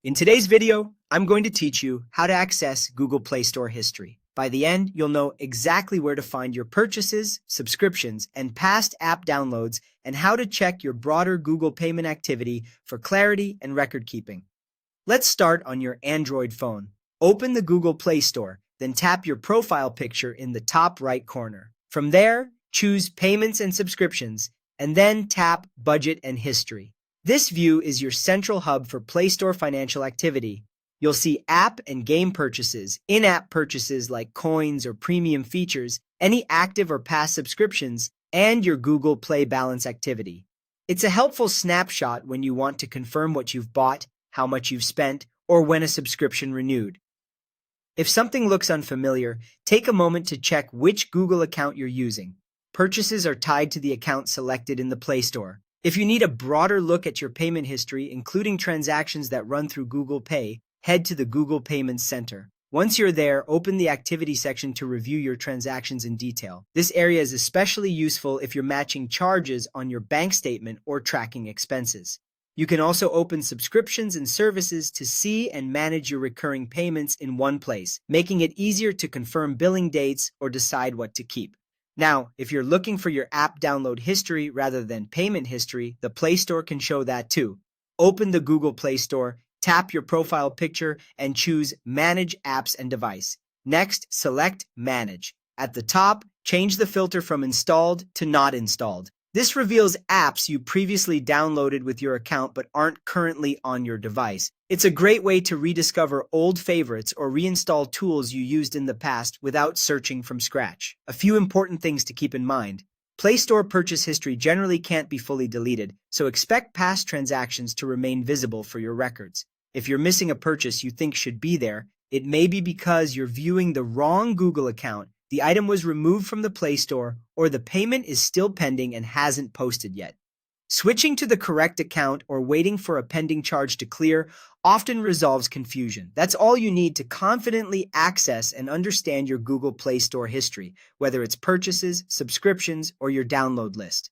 In today's video, I'm going to teach you how to access Google Play Store history. By the end, you'll know exactly where to find your purchases, subscriptions, and past app downloads, and how to check your broader Google payment activity for clarity and record keeping. Let's start on your Android phone. Open the Google Play Store, then tap your profile picture in the top right corner. From there, choose Payments and Subscriptions, and then tap Budget and History. This view is your central hub for Play Store financial activity. You'll see app and game purchases, in-app purchases like coins or premium features, any active or past subscriptions, and your Google Play balance activity. It's a helpful snapshot when you want to confirm what you've bought, how much you've spent, or when a subscription renewed. If something looks unfamiliar, take a moment to check which Google account you're using. Purchases are tied to the account selected in the Play Store. If you need a broader look at your payment history, including transactions that run through Google Pay, head to the Google Payments Center. Once you're there, open the Activity section to review your transactions in detail. This area is especially useful if you're matching charges on your bank statement or tracking expenses. You can also open subscriptions and services to see and manage your recurring payments in one place, making it easier to confirm billing dates or decide what to keep. Now, if you're looking for your app download history rather than payment history, the Play Store can show that too. Open the Google Play Store, tap your profile picture, and choose Manage Apps and Device. Next, select Manage. At the top, change the filter from Installed to Not Installed. This reveals apps you previously downloaded with your account but aren't currently on your device. It's a great way to rediscover old favorites or reinstall tools you used in the past without searching from scratch. A few important things to keep in mind. Play Store purchase history generally can't be fully deleted, so expect past transactions to remain visible for your records. If you're missing a purchase you think should be there, it may be because you're viewing the wrong Google account, the item was removed from the Play Store, or the payment is still pending and hasn't posted yet. Switching to the correct account or waiting for a pending charge to clear often resolves confusion. That's all you need to confidently access and understand your Google Play Store history, whether it's purchases, subscriptions, or your download list.